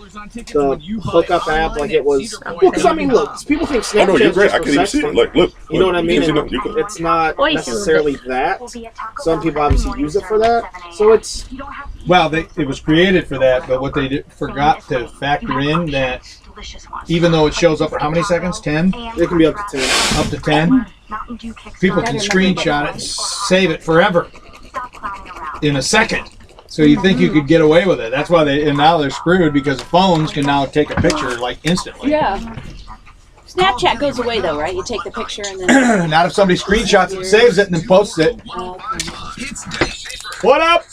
the hookup app like it was. Well, because I mean, look, people think Snapchat. Oh no, you're great. Just I for can even sex see it. fun. Look. You know what I mean? It's not necessarily that. Some people obviously use it for that. So it's. Well, it was created for that, but what they forgot to factor in that even though it shows up for how many seconds? 10? It can be up to 10. Up to 10? People can screenshot it and save it forever in a second. So you think you could get away with it. That's why and now they're screwed because the phones can now take a picture like instantly. Yeah. Snapchat goes away though, right? You take the picture and then... Not if somebody screenshots it, saves it, and then posts it. What up?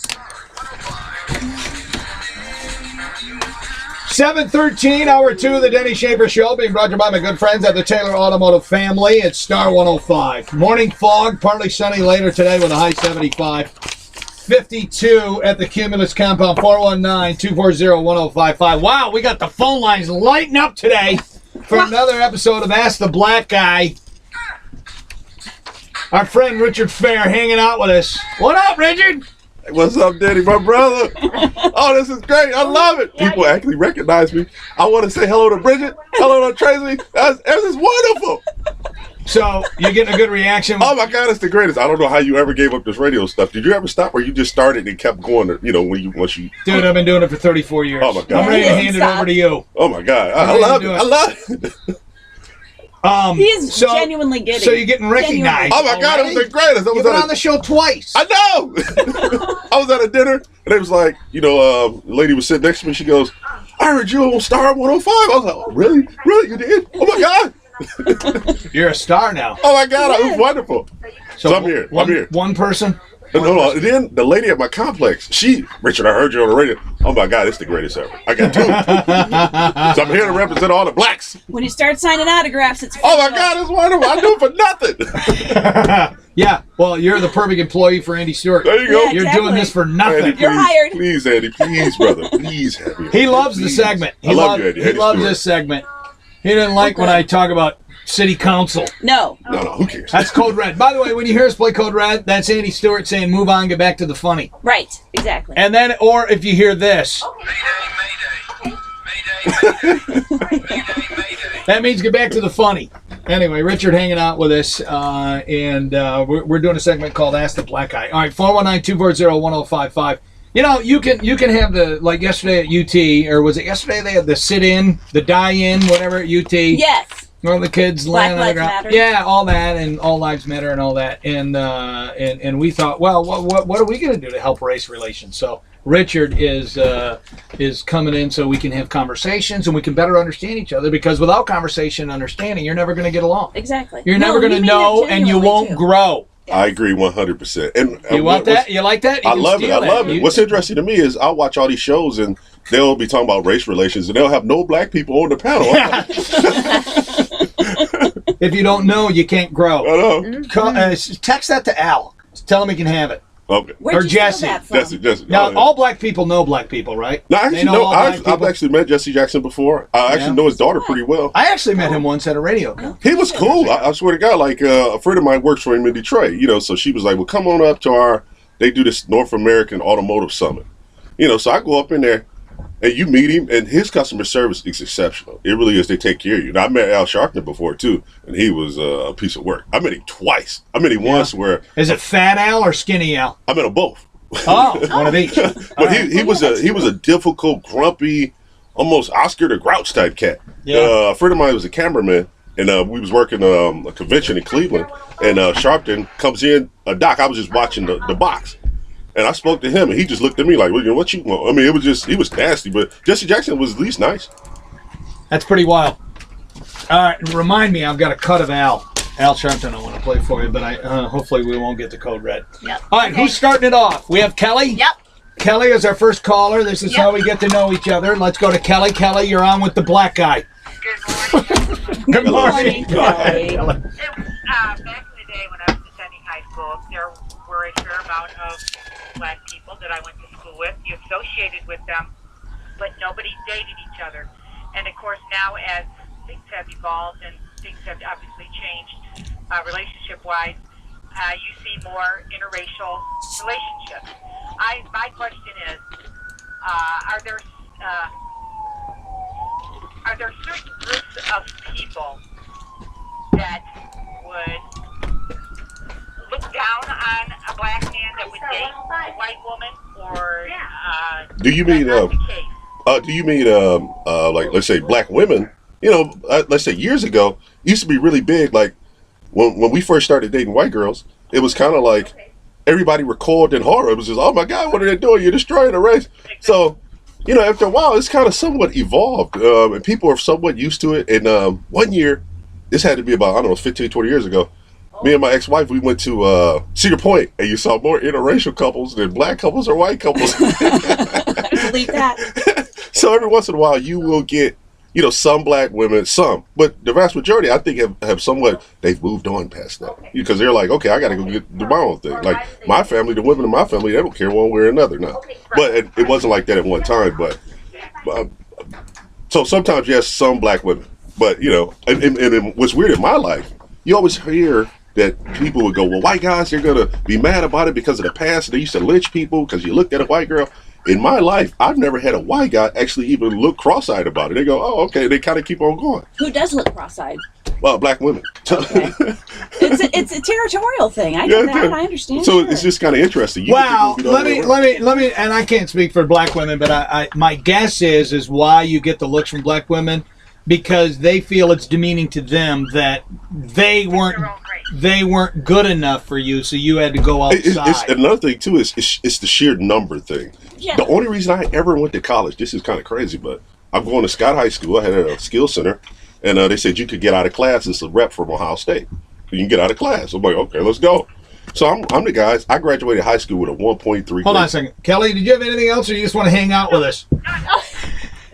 7:13, hour 2 of the Denny Schaffer Show, being brought to you by my good friends at the Taylor Automotive family. It's Star 105. Morning fog, partly sunny later today with a high 75. 52 at the Cumulus compound, 419-240-1055. Wow, we got the phone lines lighting up today for another episode of Ask the Black Guy. Our friend Richard Fair hanging out with us. What up, Richard? What's up, Denny, my brother? Oh, this is great. I love it. People actually recognize me. I want to say hello to Bridget. Hello to Tracy. This is wonderful. So, you're getting a good reaction? Oh, my God, it's the greatest. I don't know how you ever gave up this radio stuff. Did you ever stop or you just started and kept going, once you... Dude, I've been doing it for 34 years. Oh, my God. I'm ready to hand it over to you. Oh, my God. I love it. I love it. He is genuinely getting. So you're getting recognized. Oh my God, it was the greatest. You've been on the show twice. I know. I was at a dinner and it was like, the lady was sitting next to me. She goes, "I heard you on Star 105." I was like, "Oh, really? Really? You did? Oh my God." You're a star now. Oh my God, it was wonderful. So I'm here. One person. And then the lady at my complex, Richard, I heard you on the radio. Oh my God, it's the greatest ever. I got two. So I'm here to represent all the blacks. When you start signing autographs, it's official. Oh my God, it's wonderful. I do it for nothing. Yeah, well, you're the perfect employee for Andy Stewart. There you go. Yeah, you're doing this for nothing. Andy, you're hired. Please, Andy, please, brother. Please have me. He loves the segment. I love you, Andy. He loves this segment. He didn't like when I talk about city council. No, who cares? That's Code Red. By the way, when you hear us play Code Red, that's Andy Stewart saying, "Move on, get back to the funny." Right, exactly. And then, or if you hear this, that means get back to the funny. Anyway, Richard hanging out with us, and we're doing a segment called Ask the Black Guy. All right, 419-240-1055. You can have like yesterday at UT, or was it yesterday they had the sit-in, the die-in, whatever at UT. Yes. All the kids Black laying on the ground. Matter. Yeah, all that, and all lives matter and all that. And we thought, well, what are we going to do to help race relations? So Richard is coming in so we can have conversations and we can better understand each other, because without conversation and understanding, you're never going to get along. Exactly. You're never going to know, and you won't grow. I agree 100%. And you want that? You like that? I love it. I love it. What's interesting to me is I watch all these shows and they'll be talking about race relations and they'll have no black people on the panel. If you don't know, you can't grow. I know. Text that to Al. Tell him he can have it. Okay. Or Jesse. Jesse. Now, all black people know black people, right? No, I've actually met Jesse Jackson before. I actually know his daughter pretty well. I actually met him once at a radio company. He was cool. I swear to God. Like a friend of mine works for him in Detroit. So she was like, "Well, come on up to they do this North American Automotive Summit." So I go up in there. And you meet him, and his customer service is exceptional. It really is. They take care of you. Now, I met Al Sharpton before, too, and he was a piece of work. I met him twice. I met him once where... Is it Fat Al or Skinny Al? I met them both. Oh, one of each. But he was a difficult, grumpy, almost Oscar the Grouch type cat. Yeah. A friend of mine was a cameraman, and we was working a convention in Cleveland, and Sharpton comes in. Doc, I was just watching the box. And I spoke to him, and he just looked at me like, "Well, what you want?" I mean, he was nasty, but Jesse Jackson was at least nice. That's pretty wild. All right, remind me, I've got a cut of Al Sharpton I want to play for you, but hopefully we won't get the code red. Yep. All right, Who's starting it off? We have Kelly. Yep. Kelly is our first caller. This is how we get to know each other. Let's go to Kelly. Kelly, you're on with the black guy. Good morning. Go ahead, Kelly. Back in the day when I was attending high school, there were a fair amount of black people that I went to school with. You associated with them, but nobody dated each other. And of course now, as things have evolved and things have obviously changed relationship-wise, you see more interracial relationships. My question is, are there of people that would look down on a black man that would date a white woman, or do you mean like, let's say black women? You know, let's say years ago, it used to be really big. Like when we first started dating white girls, it was kind of like everybody recoiled in horror. It was just, oh my God, what are they doing? You're destroying the race. So, you know, after a while, it's kind of somewhat evolved, and people are somewhat used to it. And one year, this had to be about, I don't know, 15, 20 years ago, me and my ex-wife, we went to Cedar Point, and you saw more interracial couples than black couples or white couples. Believe that. So every once in a while, you will get, you know, some black women, but the vast majority, I think, have somewhat, they've moved on past that. Because they're like, okay, I got to go do my own thing. Like, my family, the women in my family, they don't care one way or another now. But it wasn't like that at one time. But so sometimes, yes, some black women. But, you know, and what's weird in my life, you always hear that people would go, well, white guys, they're going to be mad about it because of the past. They used to lynch people because you looked at a white girl. In my life, I've never had a white guy actually even look cross-eyed about it. They go, oh, okay. They kind of keep on going. Who does look cross-eyed? Well, black women. Okay. it's a territorial thing. I get that. I understand. So it's just kind of interesting. Well, let me, and I can't speak for black women, but I my guess is why you get the looks from black women, because they feel it's demeaning to them that they weren't good enough for you, so you had to go outside. It's another thing too is it's the sheer number thing. Yeah. The only reason I ever went to college, this is kind of crazy, but I'm going to Scott High School. I had a skills center, and they said you could get out of class. It's a rep from Ohio State. You can get out of class. I'm like, okay, let's go. So I'm the guys. I graduated high school with a 1.3. Hold on a second, Kelly. Did you have anything else, or you just want to hang out with us?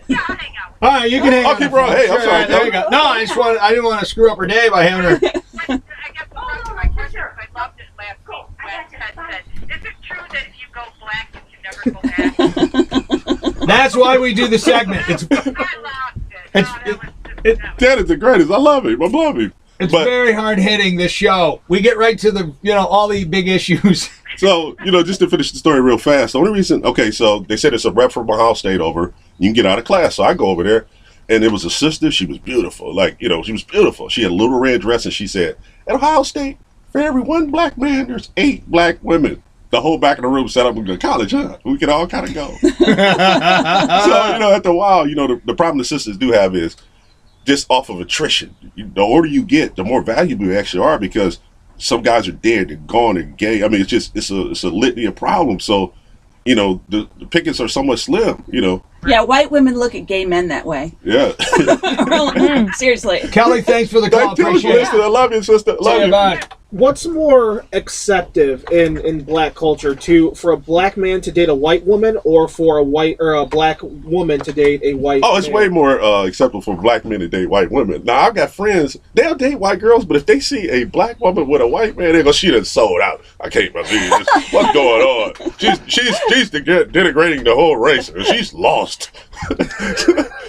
Yeah, I'll hang out. All right, you can hang out. Okay, bro. Hey, I'm sorry. Right, there you go. No, I didn't want to screw up her day by having her. I guess the rest of my question, I loved it last week when Ted said, is it true that if you go black, you can never go back? That's why we do the segment. I loved it. That is the greatest. I love him. I love him. It's very hard hitting, this show. We get right to the, all the big issues. So, just to finish the story real fast, the only reason, okay, so they said it's a rep from Ohio State over. You can get out of class. So I go over there, and it was a sister. She was beautiful. She was beautiful. She had a little red dress, and she said, at Ohio State, for every one black man, there's 8 black women. The whole back of the room set up and go, college, huh? We can all kind of go. So, after a while, the problem the sisters do have is just off of attrition. The older you get, the more valuable you actually are, because some guys are dead, they're gone, they're gay. I mean, it's a litany of problems. So, the pickets are somewhat slim, Yeah, white women look at gay men that way. Yeah. Seriously. Kelly, thanks for the call. Appreciate it. I love you, sister. Love you. Bye. What's more acceptive in black culture, for a black man to date a white woman, or for a black woman to date a white man? It's way more acceptable for black men to date white women. Now, I've got friends, they'll date white girls, but if they see a black woman with a white man, they go, she done sold out. I can't believe this. What's going on? She's denigrating the whole race. She's lost.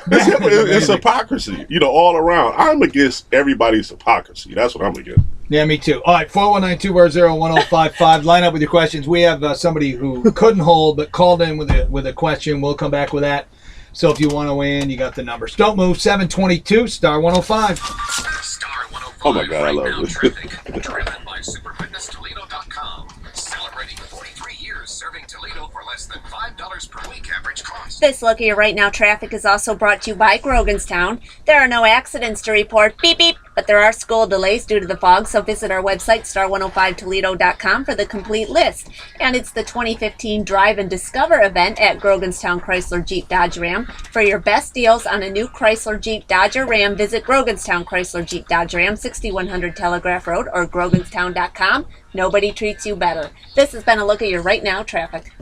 It's hypocrisy, all around. I'm against everybody's hypocrisy. That's what I'm against. Yeah, me too. All right, 419-240-1055. Line up with your questions. We have somebody who couldn't hold but called in with a question. We'll come back with that. So if you want to weigh in, you got the numbers. Don't move. 722 star 105. Star 105. Oh my God, I love this. Driven by SuperFitnessToledo.com. Celebrating 43 years serving Toledo for less than $5 per week average cost. This look at your right now traffic is also brought to you by Groganstown. There are no accidents to report, beep beep, but there are school delays due to the fog, so visit our website, star105toledo.com, for the complete list. And it's the 2015 Drive and Discover event at Groganstown Chrysler Jeep Dodge Ram. For your best deals on a new Chrysler Jeep Dodge or Ram, visit Groganstown Chrysler Jeep Dodge Ram, 6100 Telegraph Road, or groganstown.com. Nobody treats you better. This has been a look at your right now traffic.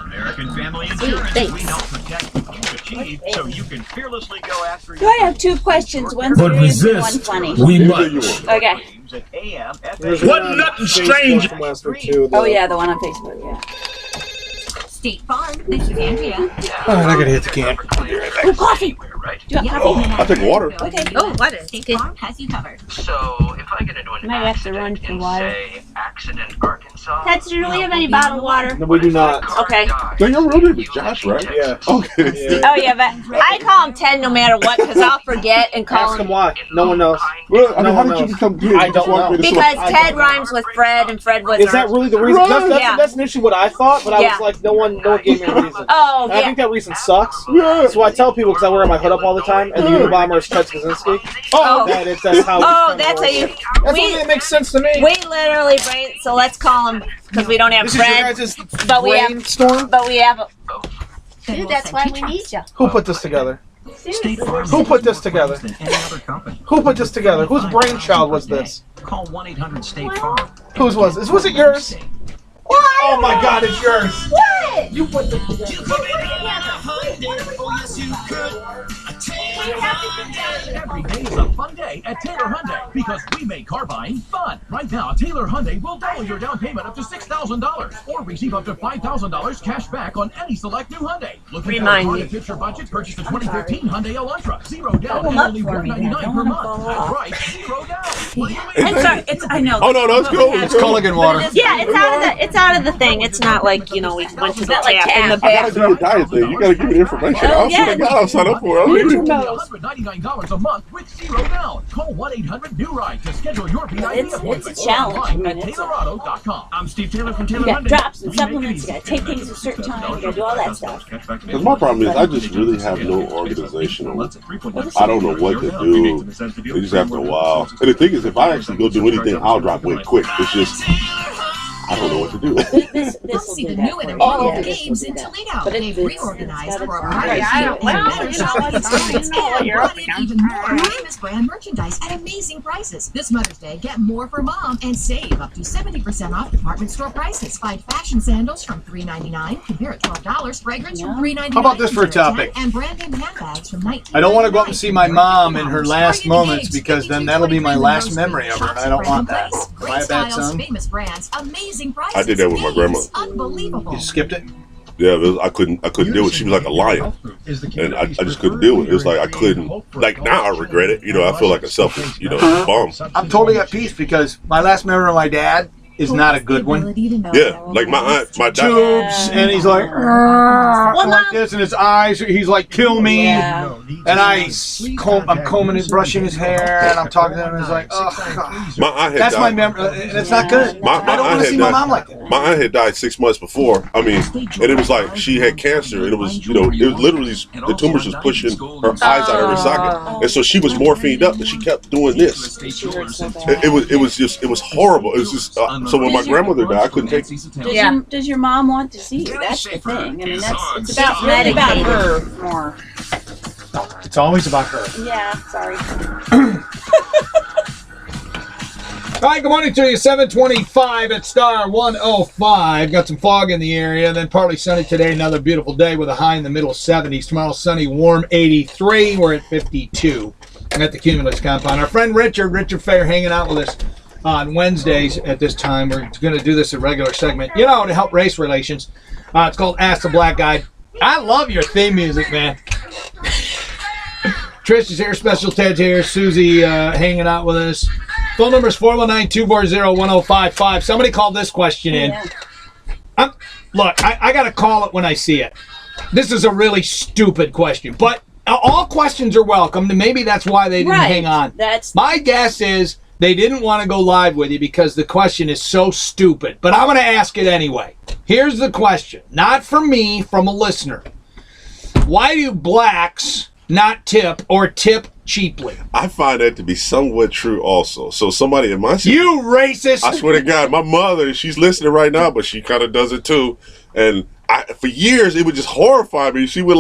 American Family Insurance. Thanks. We help protect what you achieve, so you can fearlessly go after Do I have 2 questions? One's serious and one's funny. We must. Okay. What nothing strange? Oh, yeah, the one on Facebook, yeah. State Farm, this is Andrea. All right, I gotta hit the can. Oh, coffee! Do you have coffee? I take water. Okay. Oh, what is? State Farm has you covered. So, if I get into an Might have to run accident for in, water. say, Accident, Arkansas, Ted, do we have any bottled water? No, we do not. Okay. So your real name is Josh, right? Yeah. Okay. Oh yeah, but I call him Ted no matter what because I'll forget and call Ask him him why. No one knows. Well, I mean, No how one did you knows. become gay? I don't know. because Ted rhymes with Fred and Fred was. Is that really the reason? Yeah. That's initially what I thought, but I was like, no one gave me a reason. Oh And I yeah. think that reason sucks. Yeah. So I tell people because I wear my hood up all the time, and the Unabomber is Ted Kaczynski. Oh. That's how. Oh, that's how you. That makes sense to me. We literally brain. So let's call him because we don't have This is your Fred, guys' but we have. brainstorm? But we have. Dude, that's why we need you. Who put this together? State Farm Who put this together? than any other company. Who put this together? Whose brainchild was this? Call 1-800-STATE-FARM. Whose was this? Was it yours? Oh my God, it's yours. What? You put this together. Every day is a fun day at Taylor Hyundai because we make car buying fun. Right now, Taylor Hyundai will double your down payment up to $6,000 or receive up to $5,000 cash back on any select new Hyundai. Looking for a car that fits your budget? Purchase the 2015 Hyundai Elantra. Zero down and only $199 per month. That's right, zero down. It's sorry, it's I know. Oh no, that's cool. It's Culligan water. Yeah, it's out of the thing. It's not like we went to the tap in the I gotta do bathroom. your diet thing. You gotta give me the information. I swear to God, I'll sign up for it. $199 a month with zero down. Call 1-800-NEW-RIDE to schedule your VIP appointment. It's a challenge. Online I at mean, TaylorAuto.com. I'm Steve Taylor from Taylor You got Hyundai. drops and We make it supplements. easy. You gotta take things at a certain time. You gotta do all that stuff. Because my problem is, I just really have no organizational. I don't know what to do. It just after a while. And the thing is, if I actually go do anything, I'll drop weight quick. It's just, I don't know what to do. This will See do the that new for and you. improved Yeah, this will games do in that. Toledo. But They've it's reorganized got for a its- variety I of don't know. better You know what experience you're up and even more famous brand merchandise at amazing prices. This Mother's Day, get more for mom and save up to 70% off department store prices. Find fashion sandals from $3.99, compare at $12, fragrance from $3.99. How about this for a compare at topic? $10, and brand name handbags from $19. I don't want to go up and see my mom in her last moments because then that'll be my last memory of her, and I don't want that. Am I a bad son? Famous brands, amazing prices. I did that with my grandma. Unbelievable. You skipped it? Yeah, I couldn't deal with it. She was like a lion. And I just couldn't deal with it. It was like, I couldn't, like now I regret it. You know, I feel like a selfish, bum. I'm totally at peace because my last memory of my dad is not a good one. Yeah, like my aunt, my dad. Tubes, and he's like, like this, and his eyes, he's like, kill me. Yeah. And I'm combing and brushing his hair, and I'm talking to him, and he's like, oh, God. My aunt had That's my died. memory, and it's not good. My I don't aunt want to had see my died. mom like that. My aunt had died 6 months before. I mean, and it was like she had cancer, and it was, it was literally the tumors was pushing her eyes out of her socket, and so she was morphined up, and she kept doing this. It was horrible. It was just so when my grandmother died, I couldn't take it. Does your mom want to see you? That's the thing. I mean, it's about really about her more. It's always about her. Yeah, sorry. All right, good morning to you. 725 at Star 105. Got some fog in the area, then partly sunny today. Another beautiful day with a high in the middle 70s. Tomorrow, sunny, warm 83. We're at 52 at the Cumulus compound. Our friend Richard Fair hanging out with us on Wednesdays at this time. We're going to do this a regular segment, to help race relations. It's called Ask the Black Guy. I love your theme music, man. Trish is here, Special Ted's here, Susie hanging out with us. Phone number is 419-240-1055. Somebody called this question in. Look, I got to call it when I see it. This is a really stupid question, but all questions are welcome, and maybe that's why they didn't hang on. My guess is they didn't want to go live with you because the question is so stupid, but I'm going to ask it anyway. Here's the question, not from me, from a listener. Why do blacks not tip or tip cheaply? I find that to be somewhat true also. So somebody in my You racist! I swear to God, my mother, she's listening right now, but she kind of does it too. And for years, it would just horrify me. She would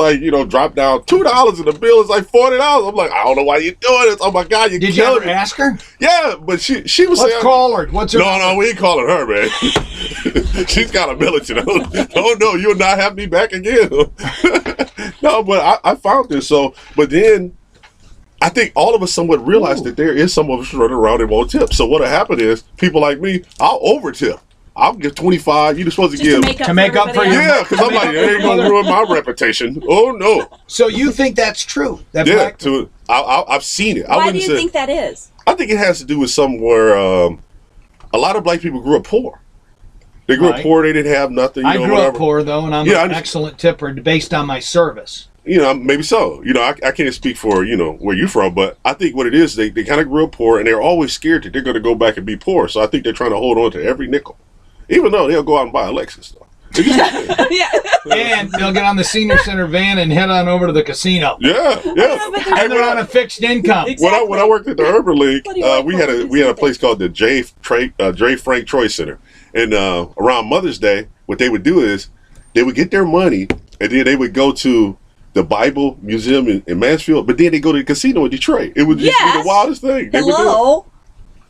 drop down $2 and the bill is like $40. I'm like, I don't know why you're doing this. Oh my God, you're Did you killing ever me. ask her? Yeah, but she was Let's saying. call her. What's her No, we ain't calling her, man. She's got a militant. Oh no, you'll not have me back again. No, but I found this. But then I think all of us somewhat realize that there is some of us running around and won't tip. So what'll happen is people like me, I'll over tip. I'll give 25. You're supposed to give to make up for you. Yeah, because I'm like, it ain't gonna ruin my reputation. Oh no. So you think that's true? I've seen it. Why do you think that is? I think it has to do with somewhere. A lot of black people grew up poor. They grew up Right. poor. They didn't have nothing. You I know, grew whatever. up poor, though, and I'm an excellent tipper based on my service. You know, maybe so. You know, I can't speak for, you know, where you're from, but I think what it is, they kind of grew up poor, and they're always scared that they're going to go back and be poor. So I think they're trying to hold on to every nickel, even though they'll go out and buy a Lexus, though. Yeah. And they'll get on the senior center van and head on over to the casino. Yeah. And they're on a fixed income. Exactly. When I worked at the Urban League, What do you like we for had a place called the J. Frank Troy Center, and around Mother's Day, what they would do is they would get their money, and then they would go to the Bible Museum in Mansfield, but then they go to the casino in Detroit. It would just be the wildest thing. They would do it. Hello.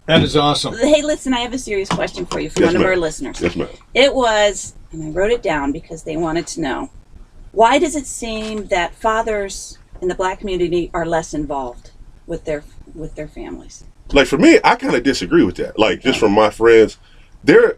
That is awesome. Hey, listen, I have a serious question for you from Yes, one of ma'am. our listeners. Yes, ma'am. It was, and I wrote it down because they wanted to know, why does it seem that fathers in the black community are less involved with their families? Like for me, I kind of disagree with that. Like just from my friends, they're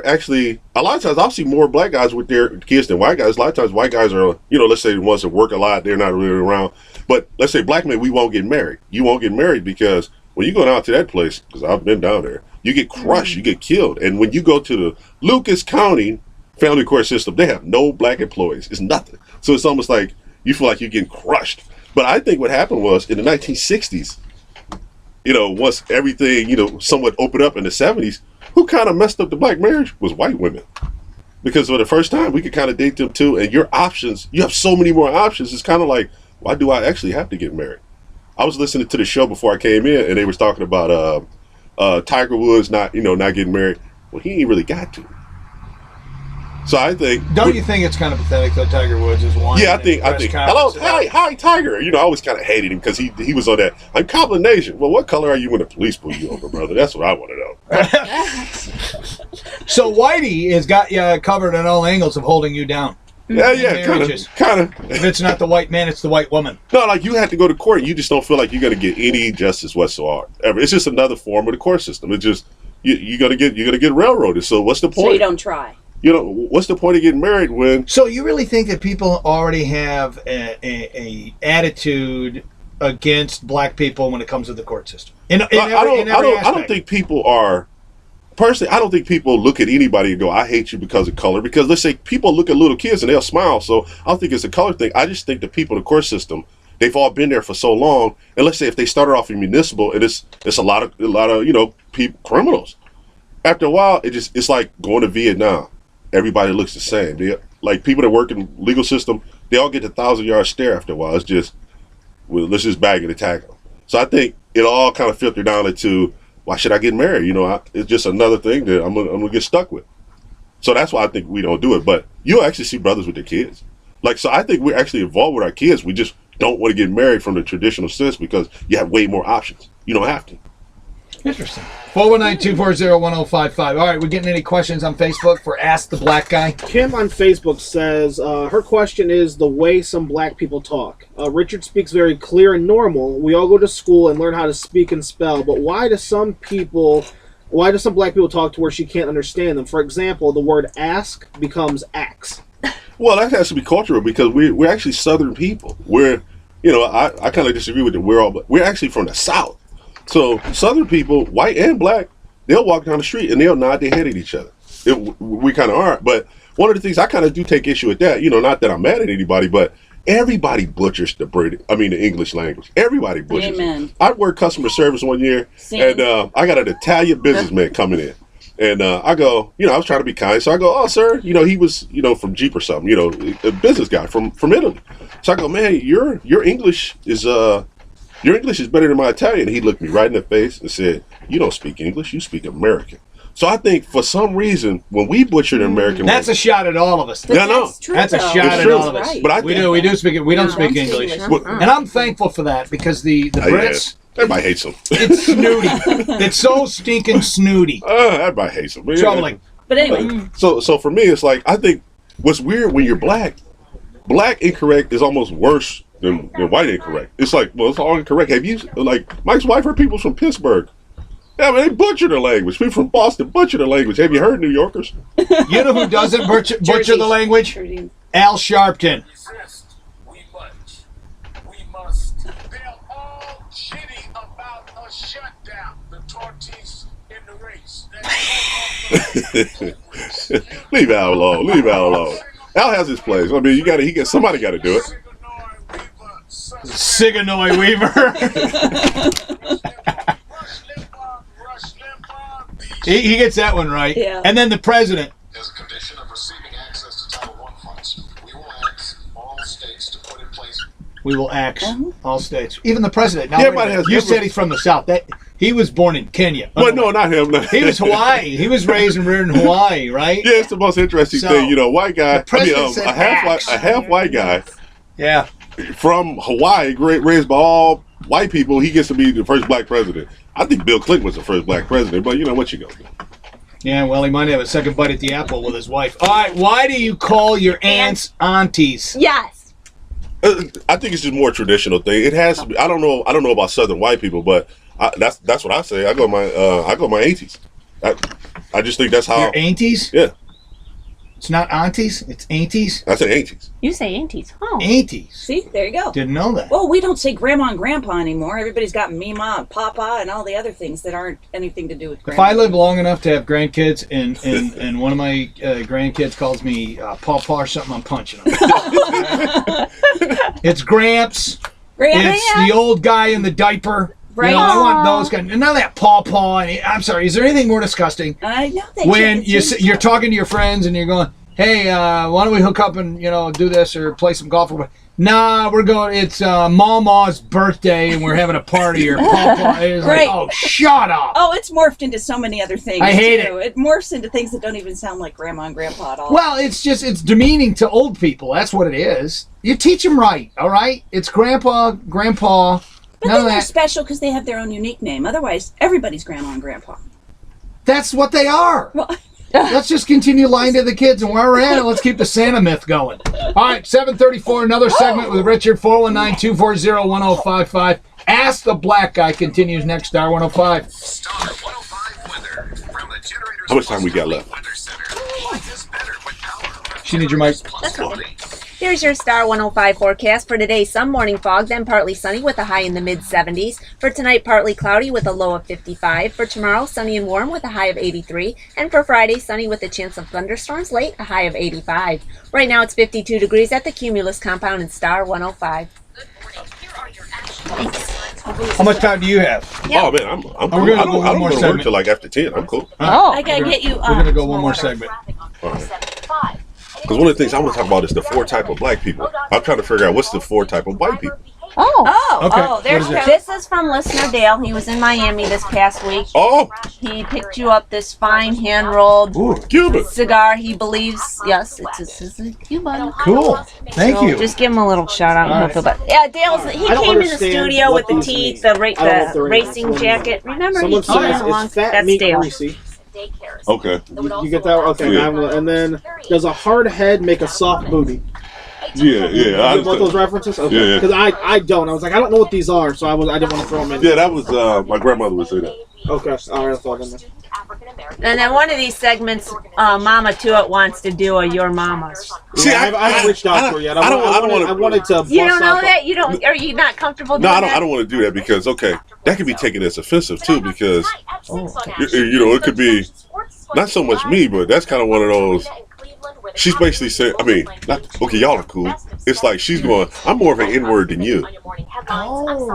actually a lot of times I'll see more black guys with their kids than white guys. A lot of times white guys are, you know, let's say the ones that work a lot, they're not really around. But let's say black men, we won't get married. You won't get married because when you go out to that place, because I've been down there, you get crushed, you get killed. And when you go to the Lucas County family court system, they have no black employees. It's nothing. So it's almost like you feel like you're getting crushed. But I think what happened was in the 1960s, you know, once everything, you know, somewhat opened up in the 70s, who kind of messed up the black marriage was white women. Because for the first time, we could kind of date them too. And your options, you have so many more options. It's kind of like, why do I actually have to get married? I was listening to the show before I came in, and they was talking about Tiger Woods not getting married. Well, he ain't really got to. So I think. Don't you think it's kind of pathetic that Tiger Woods is one? Yeah, I think. Hello, hi, Tiger. You know, I always kind of hated him because he was on that. I'm Copland Nation. Well, what color are you when the police pull you over, brother? That's what I want to know. So Whitey has got you covered on all angles of holding you down. Yeah, kind of. If it's not the white man, it's the white woman. No, like you have to go to court, and you just don't feel like you're going to get any justice whatsoever. It's just another form of the court system. It's just you're gonna get railroaded. So what's the point? So you don't try. You know, what's the point of getting married when? So you really think that people already have a attitude against black people when it comes to the court system? I don't think people are. Personally, I don't think people look at anybody and go, I hate you because of color. Because let's say people look at little kids and they'll smile. So I don't think it's a color thing. I just think the people in the court system, they've all been there for so long. And let's say if they started off in municipal, and it's a lot of you know, people, criminals. After a while, it's like going to Vietnam. Everybody looks the same. Like people that work in the legal system, they all get the 1,000-yard stare after a while. It's just, well, let's just bag and attack them. So I think it all kind of filtered down into, why should I get married? You know, it's just another thing that I'm gonna get stuck with. So that's why I think we don't do it. But you'll actually see brothers with their kids. Like, so I think we're actually involved with our kids. We just don't want to get married from the traditional sense because you have way more options. You don't have to. Interesting. 419-240-1055. All right, we're getting any questions on Facebook for Ask the Black Guy? Kim on Facebook says her question is the way some black people talk. Richard speaks very clear and normal. We all go to school and learn how to speak and spell, but why do some black people talk to where she can't understand them? For example, the word ask becomes axe. Well, that has to be cultural because we're actually Southern people. We're, you know, I kind of disagree with it. We're actually from the South. So Southern people, white and black, they'll walk down the street and they'll nod their head at each other. We kind of aren't. But one of the things I kind of do take issue with that, you know, not that I'm mad at anybody, but everybody butchers the English language. Everybody butchers it. I worked customer service one year, and I got an Italian businessman coming in. And I go, you know, I was trying to be kind. So I go, oh, sir, you know, he was, you know, from Jeep or something, you know, a business guy from Italy. So I go, man, your English is better than my Italian. And he looked me right in the face and said, you don't speak English, you speak American. So I think for some reason, when we butcher the American language, that's a shot at all of us. Yeah, no, that's a shot at all of us. Right. But we do speak it. We don't speak English, and I'm thankful for that because the Brits. Everybody hates them. It's snooty. It's so stinking snooty. Everybody hates them. Troubling. But anyway. So for me, it's like, I think what's weird when you're black incorrect is almost worse than white incorrect. It's like, well, it's all incorrect. Have you, like, Mike's wife, her people's from Pittsburgh. Yeah, I mean, they butcher the language. People from Boston butcher the language. Have you heard New Yorkers? You know who doesn't butcher the language? Al Sharpton. We must. They're all shitty about a shutdown. The tortoise in the race. Leave Al alone. Leave Al alone. Al has his place. I mean, somebody got to do it. Sigourney Weaver. he gets that one right. Yeah. And then the president. As a condition of receiving access to Title I funds, we will ask all states to put in place. We will axe all states, even the president. Now, Everybody has you said he's from the South. He was born in Kenya. But no, not him. He was Hawaii. He was raised and reared in Hawaii, right? Yeah, it's the most interesting thing. You know, white guy. I mean, a half white guy. Yeah. From Hawaii, raised by all white people. He gets to be the first black president. I think Bill Clinton was the first black president, but you know what you go. Yeah, well, he might have a second bite at the apple with his wife. All right, why do you call your aunts aunties? Yes. I think it's just more traditional thing. It has to be. I don't know about Southern white people, but that's what I say. I go my aunties. I just think that's how. Your aunties? Yeah. It's not aunties. It's aunties. I say aunties. You say aunties. Oh. Aunties. See, there you go. Didn't know that. Well, we don't say grandma and grandpa anymore. Everybody's got mima and papa and all the other things that aren't anything to do with grandma. If I live long enough to have grandkids and one of my grandkids calls me pawpaw or something, I'm punching him. It's Gramps. It's the old guy in the diaper. Right. You know, I want those kind. None of that pawpaw. I'm sorry. Is there anything more disgusting? I know that. When you're talking to your friends and you're going, hey, why don't we hook up and do this or play some golf? Nah, we're going. It's Mama's birthday and we're having a party or pawpaw. It's Right. like, oh, shut up. Oh, it's morphed into so many other things. I hate too. It morphs into things that don't even sound like grandma and grandpa at all. Well, it's demeaning to old people. That's what it is. You teach them right, all right? It's grandpa. But None then of they're that. special because they have their own unique name. Otherwise, everybody's grandma and grandpa. That's what they are. Well, Let's just continue lying to the kids, and while we're at it, let's keep the Santa myth going. All right, 7:34, another segment with Richard, 419-240-1055. Ask the Black Guy continues next, Star 105. Star 105 weather from the Generators. How much time we got left? Weather Center. Life is better with power. She needs your mic. That's okay. Here's your Star 105 forecast for today. Some morning fog, then partly sunny with a high in the mid-70s. For tonight, partly cloudy with a low of 55. For tomorrow, sunny and warm with a high of 83. And for Friday, sunny with a chance of thunderstorms late, a high of 85. Right now, it's 52 degrees at the Cumulus compound in Star 105. How much time do you have? Yeah. Oh man, I'm cool. We're gonna I go don't one more go to work segment. till like after 10. I'm cool. Oh. I gotta get you. We're going to go one more segment. Because one of the things I want to talk about is the 4 type of black people. I'm trying to figure out what's the 4 type of white people. Okay. There's What is it? this is from listener Dale. He was in Miami this past week. Oh, He picked you up this fine hand-rolled Cuban. cigar. He believes, yes, it's a Cuban. Cool. Thank So you. just give him a little shout out. All And he'll feel better. Yeah, Dale's. He I don't came in the understand studio what with the these teeth, mean. the I don't know if they're racing in- jacket. Remember, Someone he came in says along. it's fat That's meat Dale. greasy. Okay. You get that? Okay. Yeah. And then does a hard head make a soft booty? Yeah. You want those references? Okay. Yeah. Because I don't. I was like, I don't know what these are, so I didn't want to throw them in. Yeah, that was my grandmother would say that. Okay. All right. I'll throw them in there. And then one of these segments, Mama Tuit wants to do a Your Mama's. See, I haven't reached out to her yet. I wanted to. You don't bust know out that? You don't? Are you not comfortable doing No, that? I don't want to do that because that could be taken as offensive too because it could be not so much me, but that's kind of one of those. She's basically saying, y'all are cool. It's like she's going, I'm more of an N-word than you.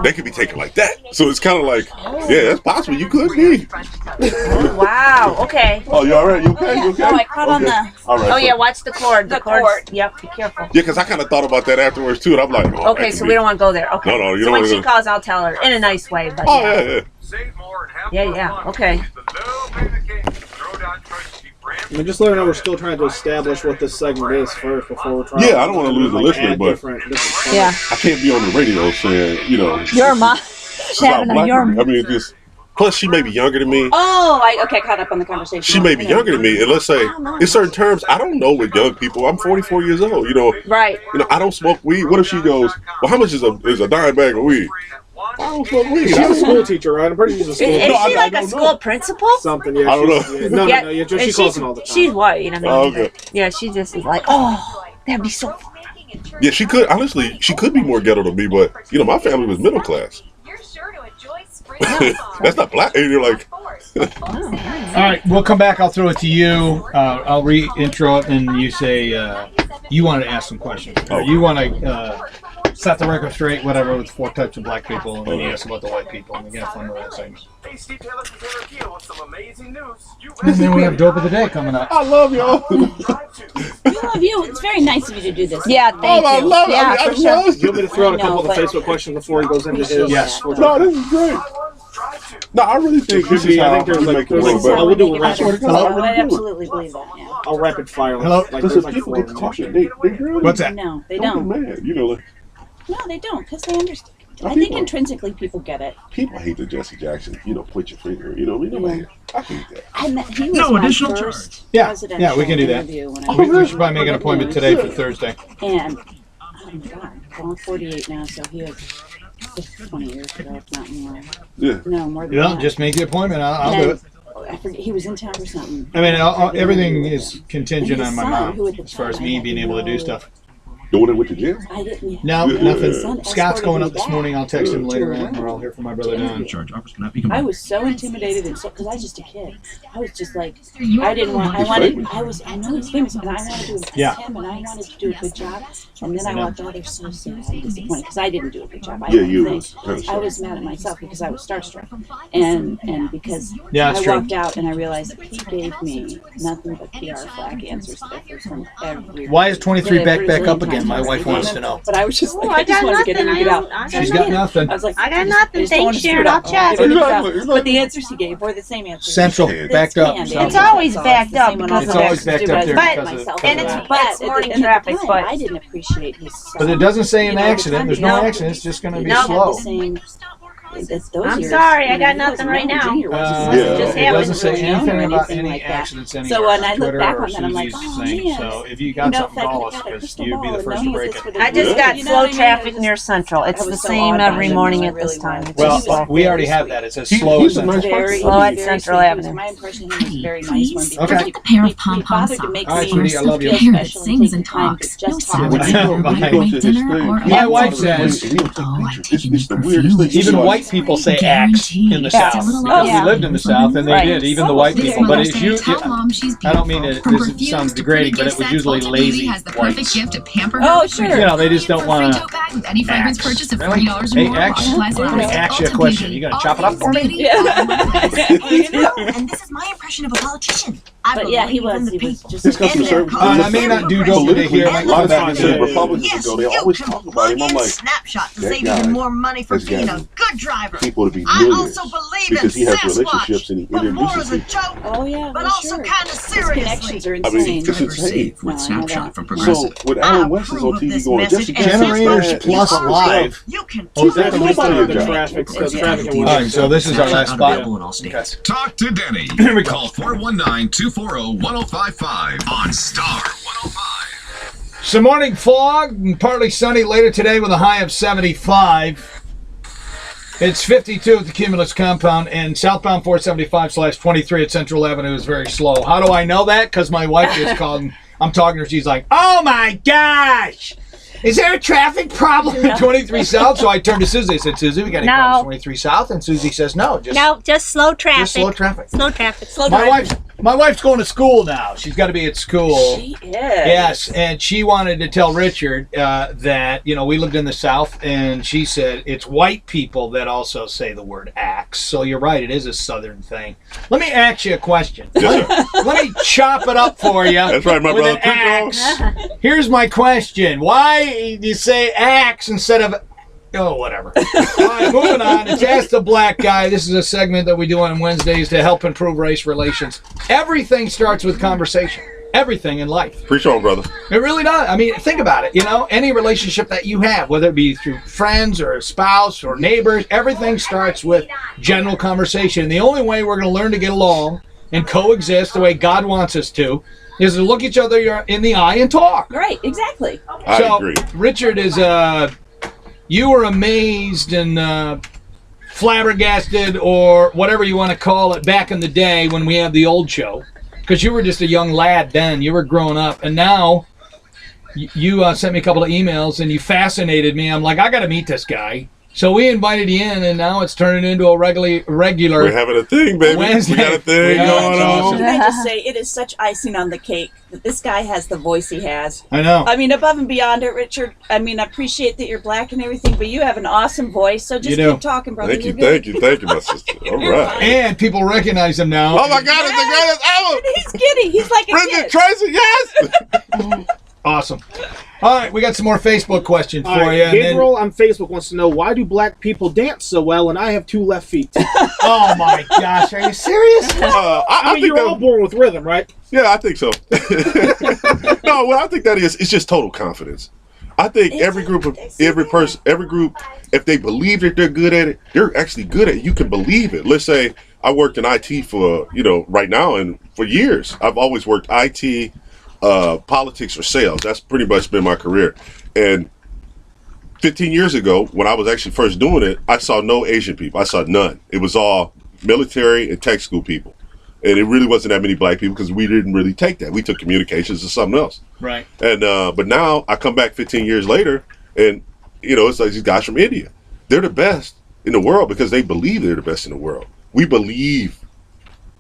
They could be taken like that. So it's kind of like, yeah, that's possible. You could be. Oh, wow. Okay. Oh, you all right? You okay? You okay? No, I caught on Okay. the. All right. Oh, so- yeah, watch the cord. The cord. Yep, be careful. Yeah, because I kind of thought about that afterwards too, and I'm like, oh, Okay, so we don't want to go there. Okay. No, you so don't when wanna she go- calls, I'll tell her in a nice way. But Oh, yeah. Save more and have Yeah, more yeah, fun. okay. Use the low payment game. Throw down choice cheap brands. I mean, just let her know we're still trying to establish what this segment is first before we're trying. Yeah, I don't wanna lose the listener, add but- different Yeah. I can't be on the radio saying, Your mom. she's not black. I mean, it just. Plus, she may be younger than me. Oh, I caught up on the conversation. She may be younger than me, and let's say in certain terms, I don't know with young people. I'm 44 years old. Right. I don't smoke weed. What if she goes, well, how much is a dime bag of weed? I don't smoke weed. She's a school teacher, right? I'm pretty sure she's a school Is teacher. she I like a don't school know. principal? Something, yeah. I don't she's- know. Yeah, no, Yeah, yeah, and she calls them all the time. she's white. I mean, Oh, okay. yeah, she just is like, oh, that'd be so fun. Yeah, she could. Honestly, she could be more ghetto than me, but my family was middle class. That's not black. And you're like, All right, we'll come back. I'll throw it to you. I'll re-intro it, and you say you wanted to ask some questions. Or you want to set the record straight, whatever, with 4 types of black people, and then you ask about the white people, and we get fun with that segment. And then we have Dope of the Day coming up. I love y'all. We love you. It's very nice of you to do this. Yeah, thank I you. love it. Yeah, I for mean, sure. You want me to throw out a couple of the but- Facebook questions before he goes into his? Yes. No, this is great. No, I really think this is I how think there's we like make it there's work I would do a better. rapid. I absolutely believe that. Yeah. I'll rapid fire. Hello? Like, Listen, there's like people 4 get to of them. talking. They really What's that? No, they don't don't. get mad. You know, like, No, they don't, because they understand. I People- think intrinsically people get it. people hate the Jesse Jackson, point your finger, you know what I mean? Yeah. I hate that. I met, he was No my additional first Yeah, presidential yeah, we can do that. interview when I We should probably make an appointment today for Thursday. And, oh my God, well, I'm 48 now, so he was 20 years ago, if not more. Yeah. No, more than Yeah, that. just make the appointment. I'll do it. I forget, he was in town for something. I mean, everything is contingent And on his my son, who mom, at the as far as time me had being able to do no- stuff. The one that went to jail? I didn't. No, Yeah. nothing. His son Scott's going up escorted this me morning. I'll text him back later to a on, or I'll hear from my brother Don. Charge offers cannot be combined. I was so intimidated and so because I was just a kid. I was just like You I didn't want. I He's wanted. famous. I know he's famous, and I wanted to impress Yeah. him, and I wanted to do a good job. And then I walked out there so sad and disappointed because I didn't do a good job. I Yeah, don't you think. was kind of I was mad at myself because I was starstruck, and because Yeah, I it's true. walked out and I realized he gave me nothing but PR flag answers from every. Why is 23 back every up zillion again? My times. wife wants to know. But I was just like, I I just got wanted to get him to nothing. get out. I She's got nothing. I was like, I got just- nothing. just don't want Thanks, to screw Sharon. it I'll up. check. Get it Exactly. out. But the answers he gave were the same answers. Central, backed up. It's Central. always backed up because It's of always backed up there But- because of myself. and it's- that. it's morning at the traffic, time, but- I didn't appreciate his. But it doesn't say an You know, accident. There's no No. accident. It's just going to be No. slow. I'm sorry, I got nothing right now. Yeah, just it happened. doesn't say anything about any like that. accidents anywhere. So when I on look Twitter back or on that, I'm like, Susie's oh thing. man. So if you got something, call us because you'd be the first to break it. I just got You know slow what I mean? traffic I near Central. It's I the was so same awed by every him, morning I at this really time. wanted It's to. Well, just slow. we already have that. It says He- slow. he's a and nice Central. Very, Slow at very Central sweet. Avenue. My impression of him was a very nice one. because Okay. he- A pair of he pom-pom bothered to make socks. All right, me sweetie, I love you. feel Hair that special and sings take and time to talks. just No talk salad to Bye. him. dinner, Bye. microwave dinner, or My wife says- taking it's your the weirdest thing. perfume. Even white people say axe in the Guaranteed. South. It's a little Because we yeah. lived in the South, and they Right. did, even the white This people. But Mother's it's Day, you. tell Mom she's I don't mean beautiful. it. From This perfumes sounds to degrading, pretty but it was gift usually sets, Ulta Beauty lazy has the perfect whites. gift to pamper Oh, her. sure. You know, they just don't For want free to. tote bag with any fragrance purchase of Really? $40 or Hey, more. Axe, While supplies let me last. ask you a Ulta question. Beauty, You gonna all chop it up for me? things Yeah. beauty. And this is my impression of a politician. I But yeah, he believe in was. the He was people. just. This customer And service. their I may not do dope today here. A lot of times Yeah. the Republicans Yes, go, they you always can talk about plug him. I'm in like, Snapshot to that save guy even more money for has being got a good driver. people to be I millionaires also believe because in he has Sasquatch, relationships and he but more introduces as a people. joke, Oh yeah, but for also sure. kind of His seriously. connections are I mean, insane. this is Never save insane. with No, I know Snapshot that. from So Progressive. when I Alan West is approve on of TV this going, message Jesse and Jackson's Generators bad, Plus he's fucking Live. stuff. You can Oh, is that too. the Nobody list? did that. Traffic, so Yeah. traffic and All right, so this is our last spot. Unavailable in all states. Talk to Denny. Here we go. Call 419-240-1055 on Star 105. Some morning fog and partly sunny later today with a high of 75. It's 52 at the Cumulus compound, and southbound 475/23 at Central Avenue is very slow. How do I know that? Because my wife just called and I'm talking to her. She's like, oh my gosh! Is there a traffic problem at 23 South? So I turned to Susie. I said, Susie, we got any No. problems at 23 South? And Susie says, no, just slow traffic. just slow traffic. Slow traffic. My wife's going to school now. She's got to be at school. She is. Yes, and she wanted to tell Richard that, we lived in the South, and she said it's white people that also say the word axe. So you're right, it is a Southern thing. Let me ask you a question. Yes, sir. Let me chop it up for you. That's right, my with brother. an axe. Here's my question. Why do you say axe instead of... Oh, whatever. All right, moving on. It's Ask the Black Guy. This is a segment that we do on Wednesdays to help improve race relations. Everything starts with conversation. Everything in life. Preach on, brother. It really does. I mean, think about it. Any relationship that you have, whether it be through friends or a spouse or neighbors, everything starts with general conversation. And the only way we're going to learn to get along and coexist the way God wants us to is to look each other in the eye and talk. Right, exactly. I So, agree. Richard is... you were amazed and flabbergasted or whatever you want to call it back in the day when we had the old show, because you were just a young lad then. You were growing up, and now you sent me a couple of emails and you fascinated me. I'm like, I got to meet this guy. So we invited you in, and now it's turning into a regular. We're having a thing, baby. Wednesday. We got a thing Yeah, going that's on. awesome. Can I just say, it is such icing on the cake that this guy has the voice he has. I know. I mean, above and beyond it, Richard. I mean, I appreciate that you're black and everything, but you have an awesome voice. So just You do. keep talking, brother. Thank you, You're good. thank you, my sister. All right. And people recognize him now. Oh my God, it's the greatest ever! He's giddy. He's like a Bridget kid. Tracy, yes! Awesome. All right, we got some more Facebook questions All for right, you. and then- Gabriel on Facebook wants to know, why do black people dance so well and I have 2 left feet? Oh my gosh, are you serious? I mean, think you're all born with rhythm, right? Yeah, I think so. No, what I think that is, it's just total confidence. I think every group, if they believe that they're good at it, they're actually good at it. You can believe it. Let's say I worked in IT for, right now and for years. I've always worked IT, politics, or sales. That's pretty much been my career. And 15 years ago, when I was actually first doing it, I saw no Asian people. I saw none. It was all military and tech school people. And it really wasn't that many black people because we didn't really take that. We took communications as something else. Right. And but now I come back 15 years later, and it's like these guys from India. They're the best in the world because they believe they're the best in the world. We believe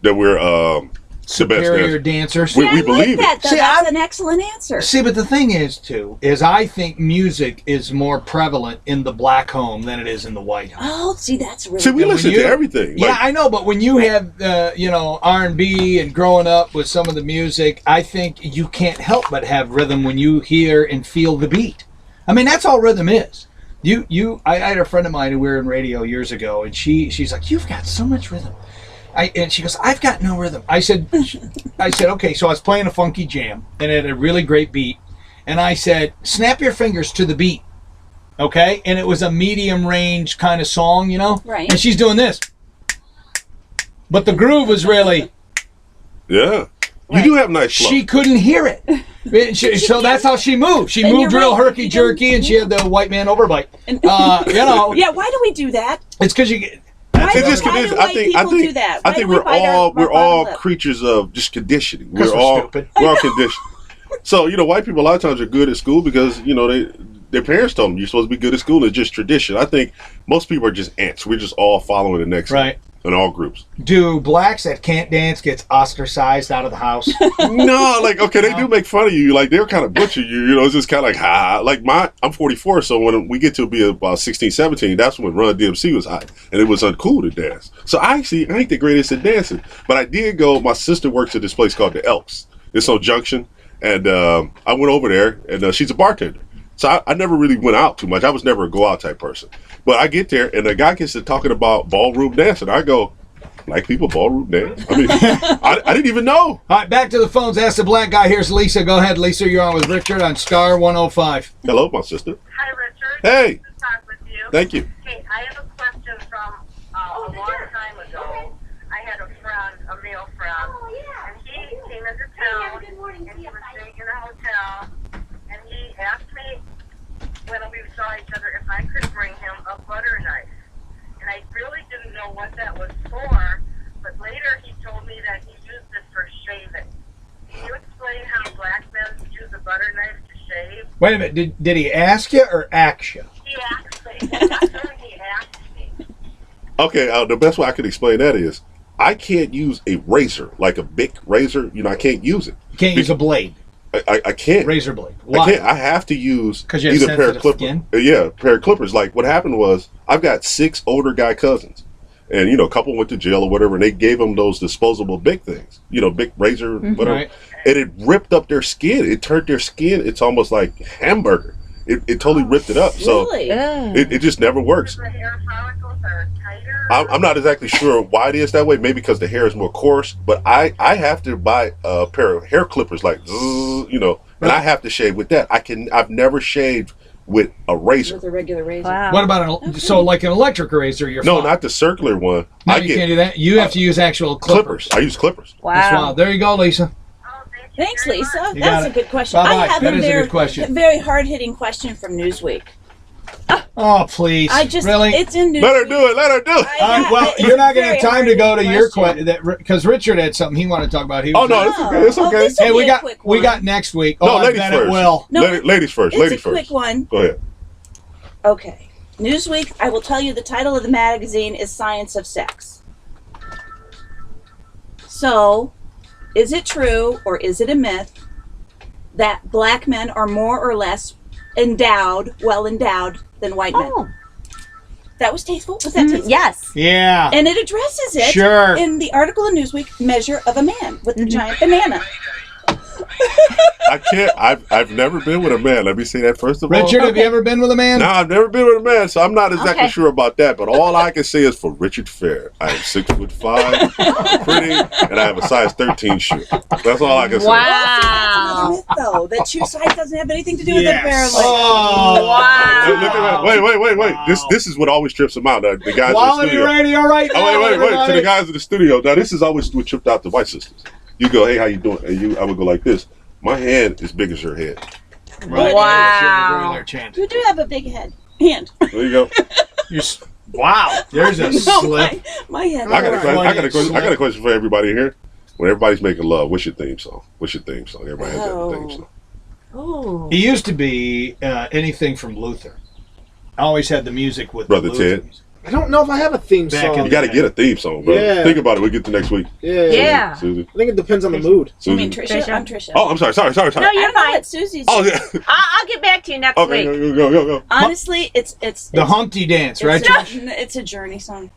that we're the best Superior dancers. dancers. We I believe like that, it. though. See, That's an excellent answer. See, but the thing is, too, is I think music is more prevalent in the black home than it is in the white home. Oh, see, that's really See, we good. listen to everything. Yeah, Like, I know, but when you have, R&B and growing up with some of the music, I think you can't help but have rhythm when you hear and feel the beat. I mean, that's all rhythm is. I had a friend of mine who we were in radio years ago, and she's like, "You've got so much rhythm." And she goes, "I've got no rhythm." I said, "Okay." So I was playing a funky jam, and it had a really great beat. And I said, "Snap your fingers to the beat." Okay? And it was a medium range kind of song, Right. And she's doing this. But the groove was really, yeah. You do have nice flow. she couldn't hear it. So that's how she moved. She And moved you're real right, herky-jerky, and she had the white man overbite. Yeah, why do we do that? It's because you get... Why It's do just white conditioning. people do that? I Why think do we we're bite our all bottom lip? creatures of just conditioning. 'Cause we're all stupid. we're all conditioned. So white people a lot of times are good at school because their parents told them you're supposed to be good at school. It's just tradition. I think most people are just ants. We're just all following the next Right. in all groups. Do blacks that can't dance get ostracized out of the house? No, okay, they do make fun of you. Like they're kind of butcher you. It's just kind of like ha. Like I'm 44, so when we get to be about 16, 17, that's when Run DMC was hot, and it was uncool to dance. So I ain't the greatest at dancing, but I did go. My sister works at this place called the ELKS. It's on Junction, and I went over there, and she's a bartender. So I never really went out too much. I was never a go out type person. But I get there, and the guy gets to talking about ballroom dancing. I go, black people ballroom dance? I mean, I didn't even know. All right, back to the phones. Ask the black guy. Here's Lisa. Go ahead, Lisa. You're on with Richard on Star 105. Hello, my sister. Hi, Richard. Hey. Good to talk with you. Thank you. Hey, I have a question from a long time ago. I had a friend, a male friend, and he came into town, and he was staying in a hotel, and he asked me when we saw each other if I could bring him a butter knife. And I really didn't know what that was for, but later he told me that he used it for shaving. Can you explain how black men use a butter knife to shave? Wait a minute. Did he ask you or ask you? He asked me. That's when he asked me. Okay, the best way I could explain that is I can't use a razor, like a big razor. I can't use it. You can't use a blade. I can't. Razor blade. I Why? can't. I have to use 'Cause you have either pair of sensitive clippers. skin? Yeah, pair of clippers. Like what happened was I've got 6 older guy cousins, and a couple went to jail or whatever, and they gave them those disposable big things, big razor, whatever, Right. and it ripped up their skin. It turned their skin. It's almost like hamburger. It totally ripped it up. So Really? it just never works. The hair follicles are tighter. I'm not exactly sure why it is that way. Maybe because the hair is more coarse. But I have to buy a pair of hair clippers, like and I have to shave with that. I've never shaved with a razor. With a regular razor. Wow. What about like an electric razor? You're No, fine. not the circular one. No, I you get can't do that. You have to use actual clippers. I use clippers. That's Wow. wild. There you go, Lisa. Thanks, Lisa. You That's got a it. good question. Bye-bye. I have That a is a very, good question. very hard-hitting question from Newsweek. Oh, please. I just, really? it's in Newsweek. Let her do it. Let her do it. All right, well, it's you're a not going to have very time to go to hard-hitting your question. question because Richard had something he wanted to talk about. He Oh was no, it's okay. It's Oh, okay. this will Hey, be we a got quick we one. got next week. No, Oh, I ladies bet first. it will. No, Ladies first. It's Ladies a quick first. one. Go ahead. Okay. Newsweek, I will tell you the title of the magazine is Science of Sex. So, is it true or is it a myth that black men are more or less well endowed than white men? Oh. That was tasteful? Was that tasteful? Yes. Yeah. And it addresses it Sure. in the article in Newsweek, Measure of a Man, with the giant banana. I can't. I've never been with a man. Let me say that first of all. Richard, have you ever been with a man? No, I've never been with a man, so I'm not exactly Okay. sure about that. But all I can say is for Richard Fair, I am 6'5", pretty, and I have a size 13 shoe. That's all I can say. Wow. Myth, though, that shoe size doesn't have anything to do with it, Yes. apparently. Oh, Wow. Look at that. Wait. Wow. This is what always trips them out. The guys in the Quality studio. radio right now. Oh, wait. To everybody. the guys in the studio. Now, this is always what tripped out the white sisters. You go, hey, how you doing? And I would go like this. My hand is big as your head. Right. Wow. There, Chant. You do have a big hand. There you go. Wow. There's a No, slip. my head. I got a question. Right. I got a question for everybody in here. When everybody's making love, what's your theme song? Everybody has that theme song. Ooh. He used to be anything from Luther. I always had the music with Brother the Luther Ted. music. I don't know if I have a theme Back song. in You got to get a theme song, bro. Yeah. Think about it. We'll get to next week. Yeah. Yeah. Susie. I think it depends on the mood. You Susie. mean Trisha? Trisha. I'm Trisha. Oh, I'm sorry. No, I you're don't know fine. what Susie's. Oh, yeah. I'll get back to you next Okay, week. go. Honestly, it's The Humpty Dance, right? It's, it's a Journey song.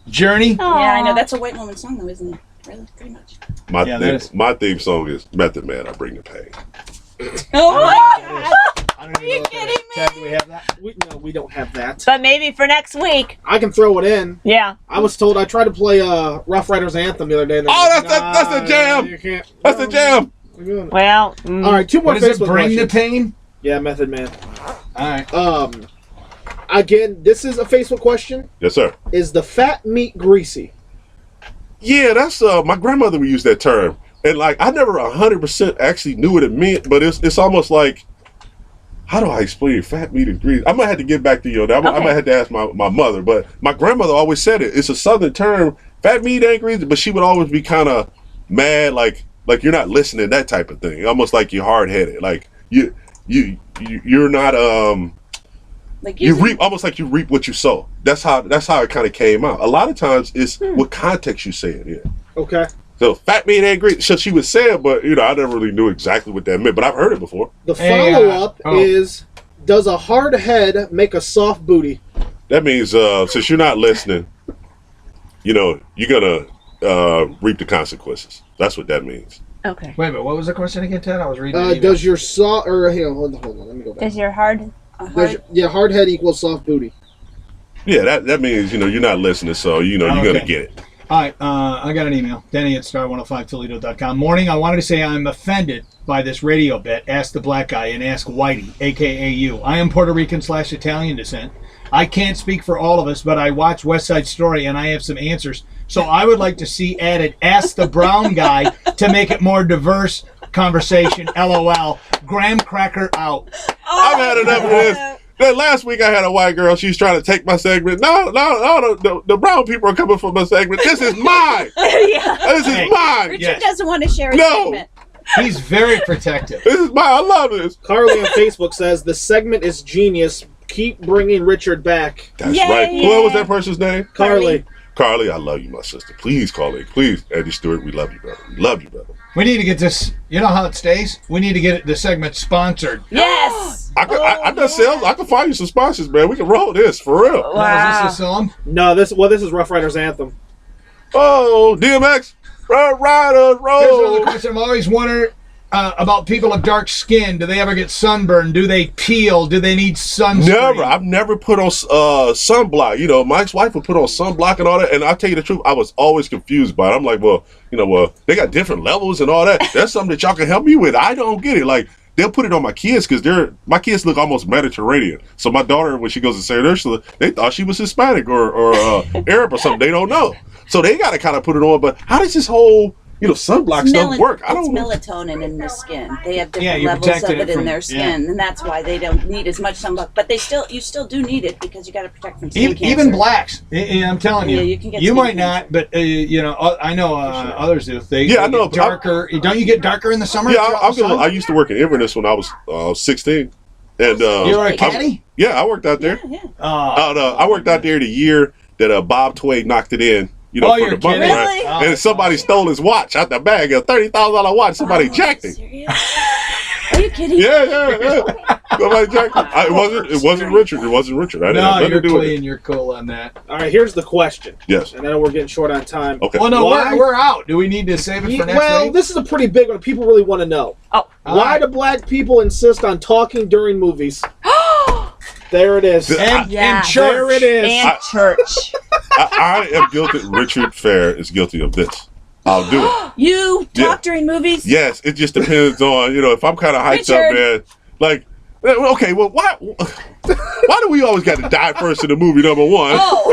Journey? Aw. Yeah, I know. That's a white woman song, though, isn't it? Really, pretty much. Yeah, that is- My theme song is Method Man, I Bring the Pain. Oh my God! I don't Are you kidding me? Ted, do we have that? No, we don't have that. But maybe for next week. I can throw it in. Yeah. I was told I tried to play Rough Riders Anthem the other day. And they're Oh, like, that's the jam. You can't. That's the jam. We're doing it. Well. All right, two more What is it? Facebook Bring the questions. pain? Yeah, Method Man. All right. Again, this is a Facebook question. Yes, sir. Is the fat meat greasy? Yeah, that's my grandmother would use that term. And like I never 100% actually knew what it meant, but it's almost like, how do I explain it? Fat meat is greasy. I might have to get back to you on that. I might have to ask my mother, but my grandmother always said it. It's a southern term. Fat meat ain't greasy, but she would always be kind of mad, like you're not listening, that type of thing. Almost like you're hard headed, like you're not Like you reap almost like you reap what you sow. That's how it kind of came out. A lot of times it's what context you say it in. Okay. So fat meat ain't greasy. So she would say it, but I never really knew exactly what that meant. But I've heard it before. The follow-up oh. is, does a hard head make a soft booty? That means since you're not listening, you're gonna reap the consequences. That's what that means. Okay. Wait a minute. What was the question again, Ted? I was reading. the email. Does your soft or hang on, hold on, let me go back. Does your hard? Hard head equals soft booty. Yeah, that means you're not listening, so you're gonna Okay. get it. All right, I got an email. Denny at star105toledo.com. Morning, I wanted to say I'm offended by this radio bit, Ask the Black Guy and Ask Whitey, a.k.a. you. I am Puerto Rican/Italian descent. I can't speak for all of us, but I watch West Side Story and I have some answers. So I would like to see added Ask the Brown Guy to make it more diverse conversation. LOL. Graham Cracker out. I've had enough of this. Then last week I had a white girl. She's trying to take my segment. No, the brown people are coming for my segment. This is mine. Yeah. This is mine. Richard Yes. doesn't want to share his No. segment. He's very protective. This is mine. I love this. Carly on Facebook says the segment is genius. Keep bringing Richard back. That's Yay. right. What was that person's name? Carly. Carly, I love you, my sister. Please call in. Please, Andy Stewart, we love you, brother. We love you, brother. We need to get this. You know how it stays? We need to get the segment sponsored. Yes. I got sales. I can find you some sponsors, man. We can roll this for real. Now, is this a song? No, this is Rough Riders Anthem. Oh, DMX, Riders Here's another roll. question. I've always wondered about people of dark skin. Do they ever get sunburned? Do they peel? Do they need sunscreen? Never. I've never put on sunblock. My ex-wife would put on sunblock and all that. And I'll tell you the truth, I was always confused by it. I'm like, well, they got different levels and all that. That's something that y'all can help me with. I don't get it. Like, they'll put it on my kids because my kids look almost Mediterranean. So my daughter, when she goes to St. Ursula, they thought she was Hispanic or Arab or something. They don't know. So they got to kind of put it on. But how does this whole sunblock stuff work? I don't know. It's melatonin in the skin. They have Yeah, different you levels of protected it it in from- their skin, and that's why they don't need as much sunblock. But you still do need it because you got to protect from skin cancer. Even blacks. I'm telling you. Yeah, you can get You skin might cancer. not, but I know others do. They I know. get darker. Don't you get darker in the summer? Yeah, throughout the sun? I used to work in Inverness when I was 16. And You were a caddy? I worked out there. Yeah. I worked out there the year that Bob Tway knocked it in. You know, Oh, for you're the money, kidding. right? Oh, And somebody stole his watch out the bag, a $30,000 watch. Somebody jacked it. Serious? Are you kidding? Yeah. Somebody jacked it. It wasn't Richard. It wasn't Richard. I didn't have No, nothing you're to do with it. clean. You're cool on that. All right, here's the question. Yes. And I know we're getting short on time. Okay. Well, no, Why? we're out. Do we need to save it for next Well, week? this is a pretty big one. People really want to know. Oh. Why do black people insist on talking during movies? There it is. And Yeah. church. There it is. And church. I am guilty. Richard Fair is guilty of this. I'll do it. You Yeah. talk during movies? Yes, it just depends on, if I'm kind of hyped up, man. Like, okay, well, why do we always got to die first in the movie, number one? Oh.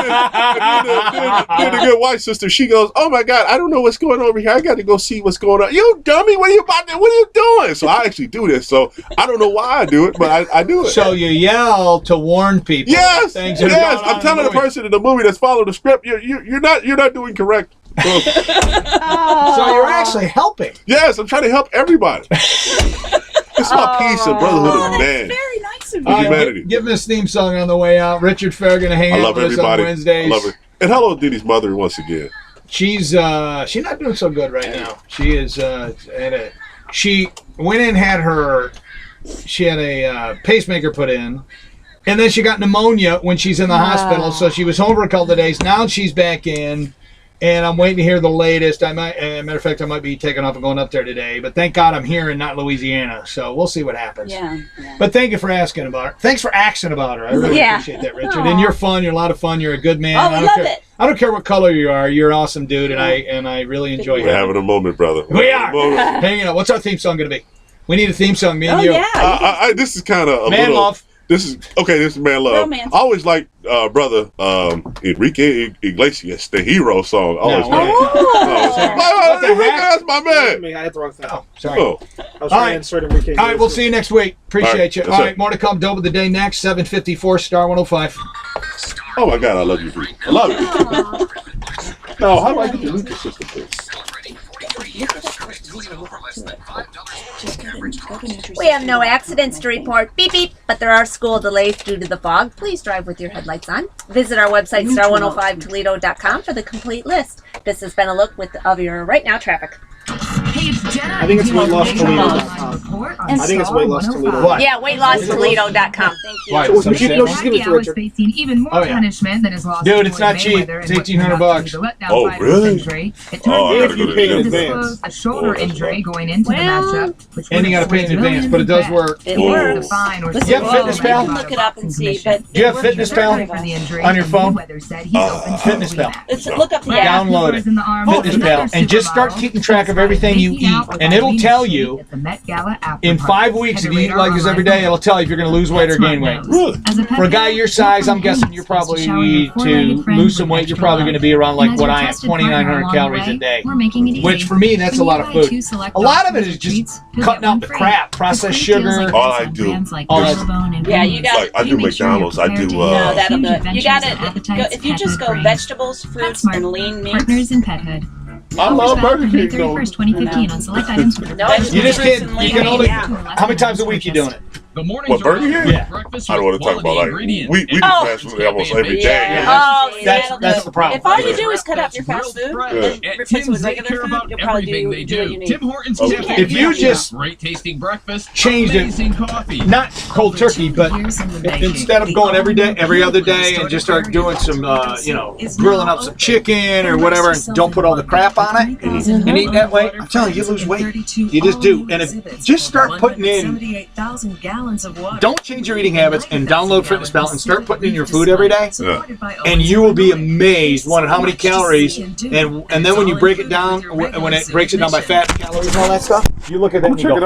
And then the good white sister, she goes, oh my God, I don't know what's going on over here. I got to go see what's going on. You dummy, what are you doing? So I actually do this. So I don't know why I do it, but I do it. So you yell to warn people. Yes, Things that are going on I'm in telling the movie. person in the movie that's following the script, you're not doing correct. So, So you're actually helping. yes, I'm trying to help everybody. It's about peace and brotherhood Oh, of that's man. very nice of you. All right, Humanity. give this theme song on the way out. Richard Fair going to hang I out love with us on everybody. Wednesdays. I love her. And hello, Denny's mother once again. She's not doing so good right now. She is she went in, she had a pacemaker put in, and then she got pneumonia when she's in the hospital. So she was home for a couple of days. Now she's back in, and I'm waiting to hear the latest. Matter of fact, I might be taking off and going up there today. But thank God I'm here and not Louisiana. So we'll see what happens. Yeah. But thank you for asking about her. Thanks for asking about her. I really Yeah. appreciate that, Richard. And you're fun. You're a lot of fun. You're a good man. Oh, I we don't love care. it. I don't care what color you are. You're an awesome dude, and I really enjoy We're you. having a moment, brother. We are. Having a moment. Hanging out. What's our theme song going to be? We need a theme song, me and Oh, you. yeah. This is kind of a Man little. love. This is Man Love. Romance. I always like brother Enrique Iglesias, the hero song. Always No. like. What the Enrique, heck? that's my man. I had the wrong thing. Oh, sorry. Oh, I was trying right. to insert Enrique. All right, we'll see you next week. Appreciate All right. you. Yes, All sir. right, more to come. Dope of the day next, 7:54, Star 105. oh my God, I love you, Bree. I love you. No, how do I get the Lucas system, please? Celebrating 43 years serving Toledo for less than $5 per week. Average cost. We have no accidents to report. Beep, beep. But there are school delays due to the fog. Please drive with your headlights on. Visit our website, star105toledo.com, for the complete list. This has been a look of your right now traffic. Hey, it's Jenna. I think it's You know, weightlosstoledo.com. I think it's weightlosstoledo. What? Yeah, weightlosstoledo.com. Thank you. Why? So, Some just give it to Pacquiao is Richard. facing even more Oh, yeah. punishment than his loss Dude, to it's not Floyd cheap. Mayweather It's in what turned $1,800 out to be the letdown Oh, fight really? of the century. It Oh, I turns gotta out go to pay in he advance. disclosed a shoulder Oh, that's injury right. going into the matchup, which And you would got to pay in have advance, forced but it does millions work. It Oh. works. of fine or Listen, You have Fitness you Pal? can look it up and see, but Do you have it Fitness works Pal? very for the well. injury. On your phone? Mayweather said he's open to Fitness a Pal. rematch. Let's look up the Right app. after Download was it. in the arms of Fitness another Pal. And just start supermodel, keeping track of everything you making eat. out with And it'll Eileen tell Street you at the Met Gala after in party. 5 weeks, if you eat Head like this to every day, it'll tell you if you're going to lose weight or gain weight. Really? For a guy your size, I'm guessing you're probably, to lose some weight, you're probably going to be around like what I am, 2,900 calories a day. Which for me, that's a lot of food. A lot of it is just cutting out the crap, processed sugar. All I do All is- Yeah, you got Like I do McDonald's. I do. No, that'll do it. You got it. If you just go vegetables, fruits, and lean meats. Partners in Pethood. I love Burger King. though. 31st, 2015 on select items. No, You just can't, you can only, Yeah. how many times a week you doing it? The mornings What, Burger are King? Yeah. breakfast I don't want to talk with about like quality we do Oh. fast food almost every day. Yeah. Oh, See, that's- that'll that's do the it. problem. If all you do is cut out your Grilled fast food fries. and At replace it Tim's, with they regular care food, about you'll probably everything do they what do. you need. Tim Hortons Okay. Cafe. If you just great tasting breakfast, changed it, amazing coffee. not cold turkey, but instead of going every day, every other day, and just start doing some, grilling up some chicken or whatever, and don't put all the crap on it, and eat that way, I'm telling you, you lose weight. You just do. And if just start putting in, don't change your eating habits and download Fitness Pal and start putting in your food every day, Yeah. and you will be amazed, one, at how many calories, and then when you break it down, when it breaks it down by fat, calories, and all that stuff, you look at that and you go,